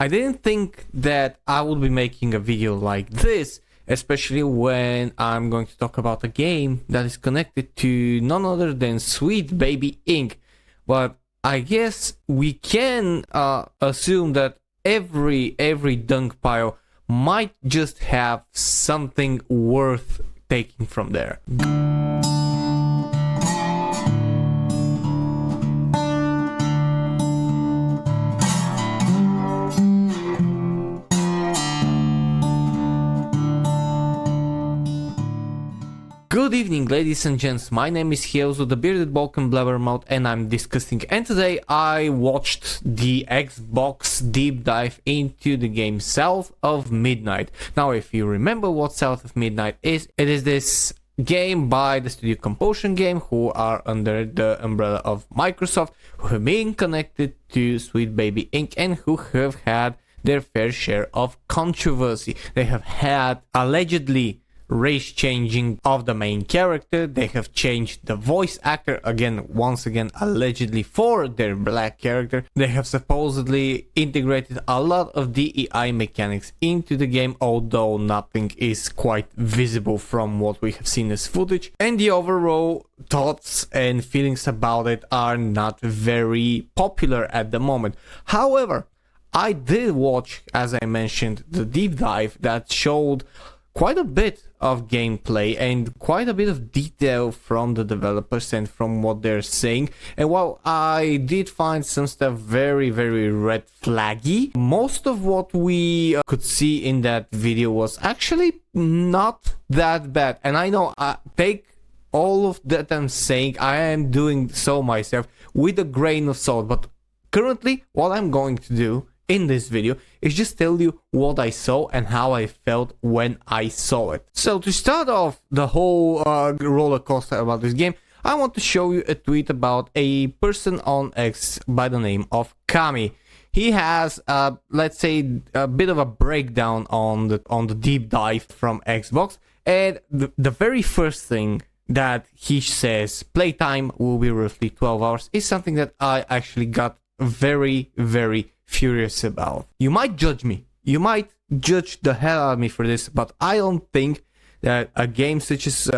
I didn't think that I would be making a video like this, especially when I'm going to talk about a game that is connected to none other than Sweet Baby Inc. But I guess we can assume that every dunk pile might just have something worth taking from there. Good evening, ladies and gents. My name is Hiezu, the bearded Balkan blabbermouth, and I'm discussing. And today I watched the Xbox deep dive into the game South of Midnight. Now, if you remember what South of Midnight is, it is this game by the studio Compulsion Game, who are under the umbrella of Microsoft, who have been connected to Sweet Baby Inc. and who have had their fair share of controversy. They have had allegedly race changing of the main character. They have changed the voice actor once again allegedly for their black character. They have supposedly integrated a lot of DEI mechanics into the game, although nothing is quite visible from what we have seen as footage, and the overall thoughts and feelings about it are not very popular at the moment. However, I did watch, as I mentioned, the deep dive that showed quite a bit of gameplay and quite a bit of detail from the developers and from what they're saying. And while I did find some stuff very red flaggy, most of what we could see in that video was actually not that bad. And I know, take all of that I'm saying, I am doing so myself with a grain of salt, but currently what I'm going to do in this video is just tell you what I saw and how I felt when I saw it. So to start off the whole roller coaster about this game, I want to show you a tweet about a person on X by the name of Kami. He has let's say a bit of a breakdown on the deep dive from Xbox, and the very first thing that he says, playtime will be roughly 12 hours, is something that I actually got very furious about. You might judge me, you might judge the hell out of me for this, but I don't think that a game such as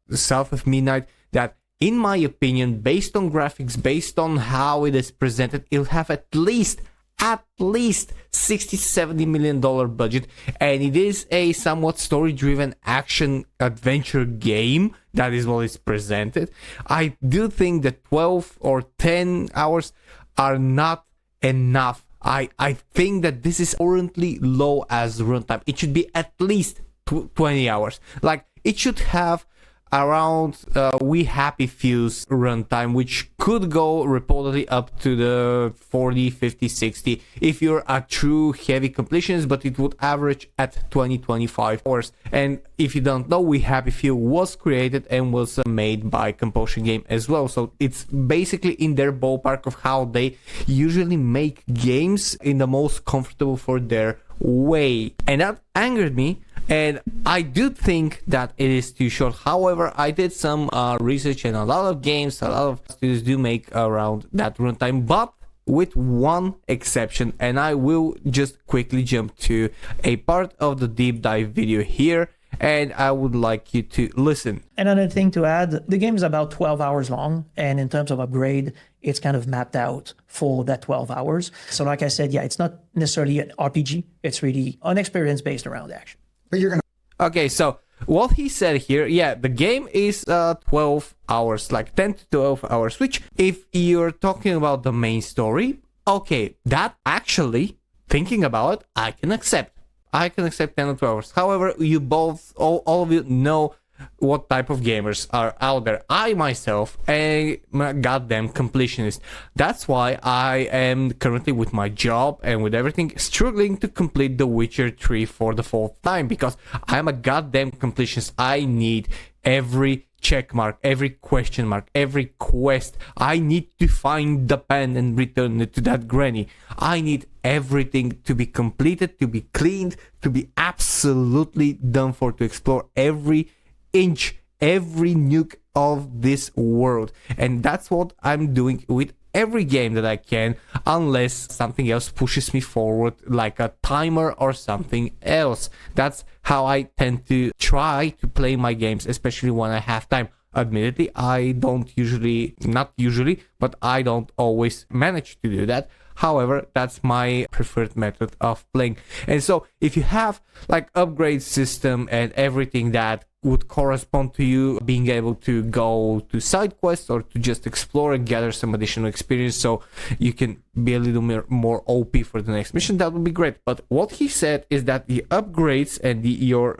South of Midnight, that in my opinion, based on graphics, based on how it is presented, it'll have at least $60-70 million budget, and it is a somewhat story-driven action adventure game. That is what is presented. I do think that 12 or 10 hours are not enough. I think that this is currently low as runtime. It should be at least 20 hours. Like, it should have around We Happy Few's runtime, which could go reportedly up to the 40, 50, 60 if you're a true heavy completionist, but it would average at 20-25 hours. And if you don't know, We Happy Few was created and was made by Compulsion Game as well, so it's basically in their ballpark of how they usually make games in the most comfortable for their way. And that angered me, and I do think that it is too short. However, I did some research, and a lot of games, a lot of studios do make around that runtime, but with one exception, and I will just quickly jump to a part of the deep dive video here, and I would like you to listen. Another thing to add, the game is about 12 hours long, and in terms of upgrade, it's kind of mapped out for that 12 hours. So like I said, yeah, it's not necessarily an RPG, it's really an experience based around action. But you're gonna... Okay, so what he said here, yeah, the game is 12 hours, like 10 to 12 hours, which if you're talking about the main story, okay, that actually, thinking about it, I can accept 10 or 12 hours. However, you both, all of you know what type of gamers are out there. I myself am a goddamn completionist. That's why I am currently, with my job and with everything, struggling to complete The Witcher 3 for the 4th time, because I'm a goddamn completionist. I need every check mark, every question mark, every quest. I need to find the pen and return it to that granny. I need everything to be completed, to be cleaned, to be absolutely done for, to explore every inch, every nook of this world. And that's what I'm doing with every game that I can, unless something else pushes me forward, like a timer or something else. That's how I tend to try to play my games, especially when I have time. Admittedly, I don't usually, not usually, but I don't always manage to do that. However, that's my preferred method of playing. And so if you have like upgrade system and everything that would correspond to you being able to go to side quests or to just explore and gather some additional experience so you can be a little more OP for the next mission, that would be great. But what he said is that the upgrades and your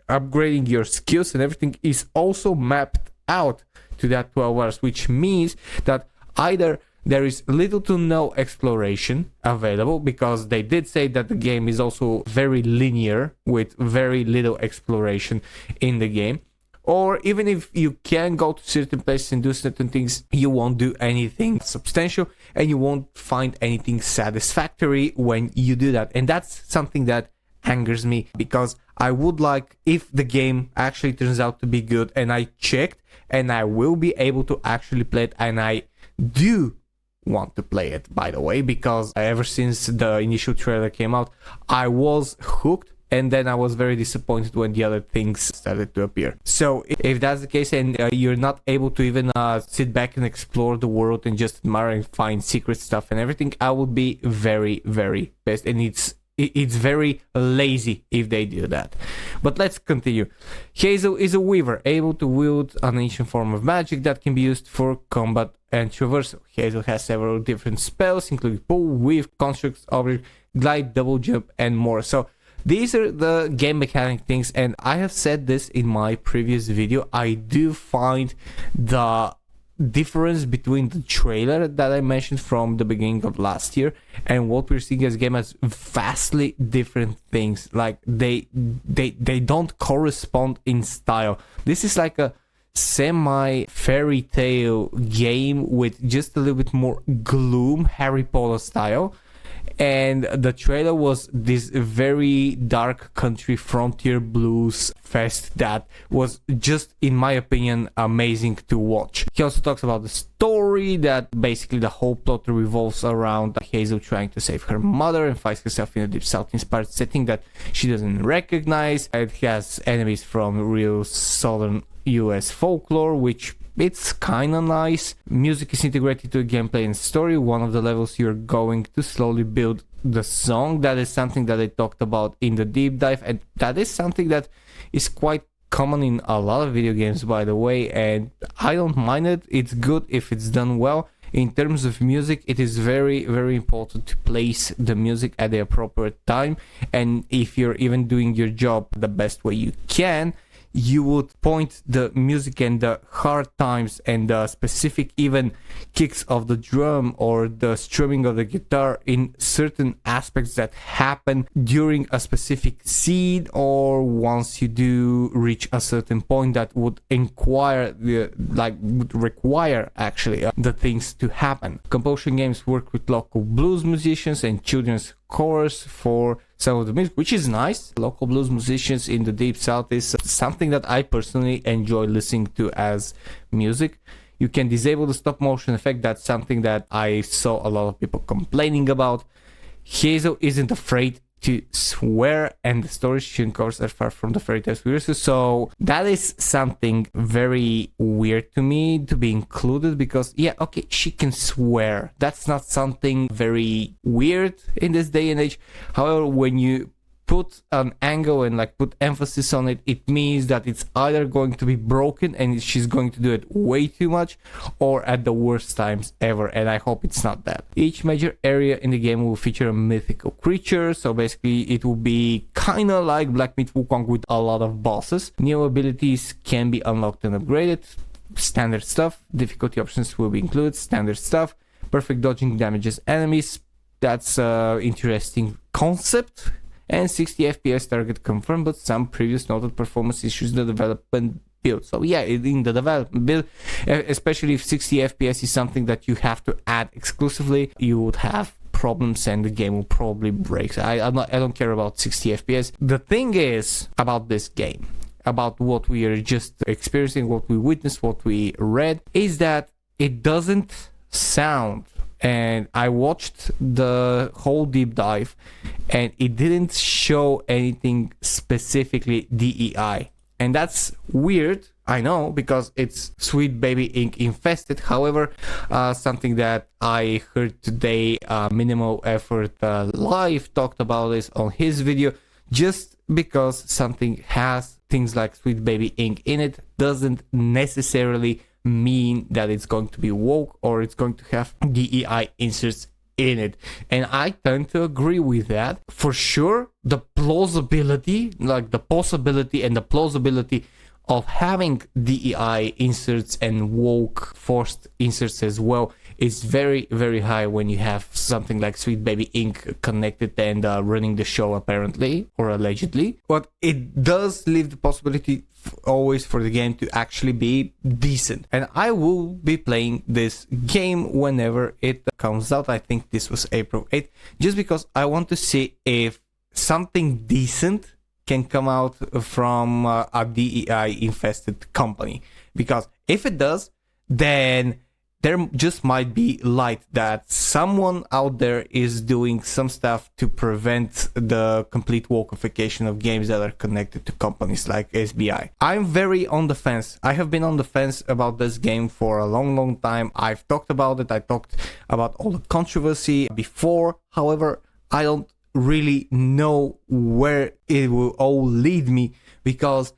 upgrading your skills and everything is also mapped out to that 12 hours, which means that either there is little to no exploration available, because they did say that the game is also very linear with very little exploration in the game, or even if you can go to certain places and do certain things, you won't do anything substantial and you won't find anything satisfactory when you do that. And that's something that angers me, because I would like, if the game actually turns out to be good and I checked and I will be able to actually play it, and I do want to play it, by the way, because ever since the initial trailer came out, I was hooked, and then I was very disappointed when the other things started to appear. So if that's the case and you're not able to even sit back and explore the world and just admire and find secret stuff and everything, I would be very, very pissed, and it's very lazy if they do that. But let's continue. Hazel is a weaver, able to wield an ancient form of magic that can be used for combat and traversal. Hazel has several different spells, including pull, weave, construct, object, glide, double jump, and more. So these are the game mechanic things, and I have said this in my previous video. I do find the difference between the trailer that I mentioned from the beginning of last year and what we're seeing as a game as vastly different things. Like they don't correspond in style. This is like a semi fairy tale game with just a little bit more gloom, Harry Potter style. And the trailer was this very dark country frontier blues fest that was just, in my opinion, amazing to watch. He also talks about the story, that basically the whole plot revolves around Hazel trying to save her mother and finds herself in a deep south inspired setting that she doesn't recognize. It has enemies from real southern US folklore, which it's kinda nice. Music is integrated to gameplay and story. One of the levels you're going to slowly build the song. That is something that I talked about in the deep dive, and that is something that is quite common in a lot of video games, by the way, and I don't mind it. It's good if it's done well. In terms of music, it is very, very important to place the music at the appropriate time, and if you're even doing your job the best way you can, you would point the music and the hard times and the specific even kicks of the drum or the strumming of the guitar in certain aspects that happen during a specific scene, or once you do reach a certain point that would require actually the things to happen. Compulsion games work with local blues musicians and children's chorus for some of the music, which is nice. Local blues musicians in the deep south is something that I personally enjoy listening to as music. You can disable the stop motion effect. That's something that I saw a lot of people complaining about. Hazel isn't afraid to swear, and the story she uncovers are far from the fairy tales we used to. So that is something very weird to me to be included, because yeah, okay, she can swear. That's not something very weird in this day and age. However, when you put an angle and put emphasis on it, it means that it's either going to be broken and she's going to do it way too much, or at the worst times ever, and I hope it's not that. Each major area in the game will feature a mythical creature, so basically it will be kind of like Black Myth Wukong with a lot of bosses. New abilities can be unlocked and upgraded. Standard stuff. Difficulty options will be included. Standard stuff. Perfect dodging damages enemies. That's an interesting concept. And 60 FPS target confirmed, but some previous noted performance issues in the development build. So yeah, in the development build, especially if 60 FPS is something that you have to add exclusively, you would have problems and the game will probably break. So I don't care about 60 FPS. The thing is about this game, about what we are just experiencing, what we witnessed, what we read, is that it doesn't sound. And I watched the whole deep dive, and it didn't show anything specifically DEI. And that's weird, I know, because it's Sweet Baby Ink infested. However, something that I heard today, Minimal Effort Live talked about this on his video. Just because something has things like Sweet Baby Ink in it doesn't necessarily mean that it's going to be woke or it's going to have DEI inserts in it. And I tend to agree with that. For sure, the plausibility, like the possibility and the plausibility of having DEI inserts and woke forced inserts as well is very, very high when you have something like Sweet Baby Ink connected and running the show, apparently, or allegedly. But it does leave the possibility always for the game to actually be decent. And I will be playing this game whenever it comes out. I think this was April 8th, just because I want to see if something decent can come out from a DEI infested company. Because if it does, then there just might be light that someone out there is doing some stuff to prevent the complete wokification of games that are connected to companies like SBI. I'm very on the fence. I have been on the fence about this game for a long time. I've talked about it. I talked about all the controversy before. However, I don't really know where it will all lead me, because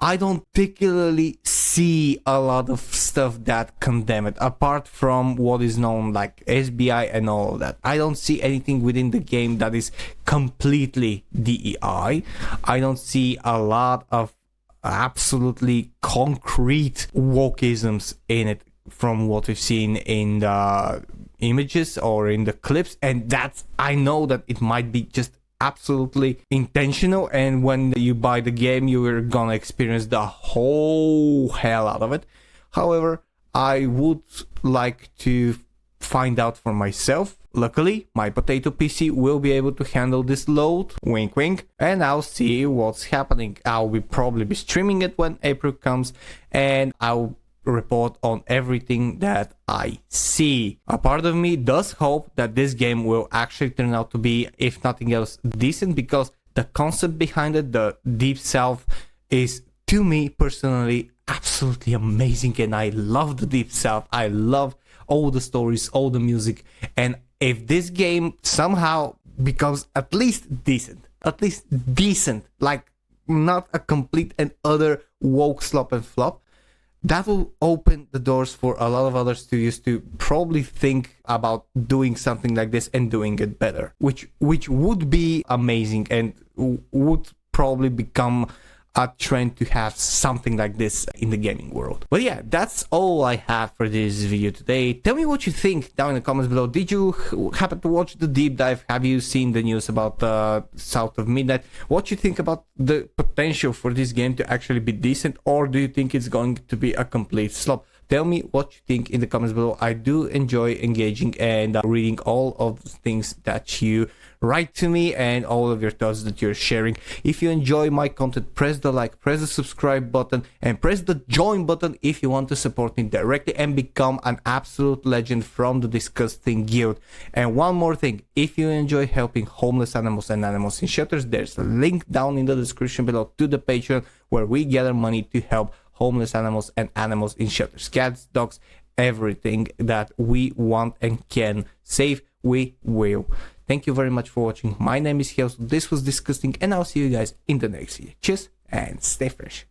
I don't particularly see a lot of stuff that condemn it, apart from what is known like SBI and all of that. I don't see anything within the game that is completely DEI. I don't see a lot of absolutely concrete wokeisms in it from what we've seen in the images or in the clips, and that's, I know that it might be just absolutely intentional, and when you buy the game you are gonna experience the whole hell out of it. However, I would like to find out for myself. Luckily, my potato PC will be able to handle this load, wink wink, and I'll see what's happening. I'll probably be streaming it when April comes, and I'll report on everything that I see. A part of me does hope that this game will actually turn out to be, if nothing else, decent, because the concept behind it, the Deep South, is, to me personally, absolutely amazing, and I love the Deep South. I love all the stories, all the music, and if this game somehow becomes at least decent, like not a complete and utter woke slop and flop, that will open the doors for a lot of other studios to probably think about doing something like this and doing it better, which would be amazing and would probably become a trend to have something like this in the gaming world. But yeah, that's all I have for this video today. Tell me what you think down in the comments below. Did you happen to watch the deep dive? Have you seen the news about South of Midnight? What you think about the potential for this game to actually be decent, or do you think it's going to be a complete flop? Tell me what you think in the comments below. I do enjoy engaging and reading all of the things that you write to me and all of your thoughts that you're sharing. If you enjoy my content, press the like, press the subscribe button, and press the join button if you want to support me directly and become an absolute legend from the DiscussThing Guild. And one more thing, if you enjoy helping homeless animals and animals in shelters, there's a link down in the description below to the Patreon where we gather money to help homeless animals and animals in shelters, cats, dogs, everything that we want and can save, we will. Thank you very much for watching. My name is Hiel. This was DiscussThing, and I'll see you guys in the next video. Cheers and stay fresh.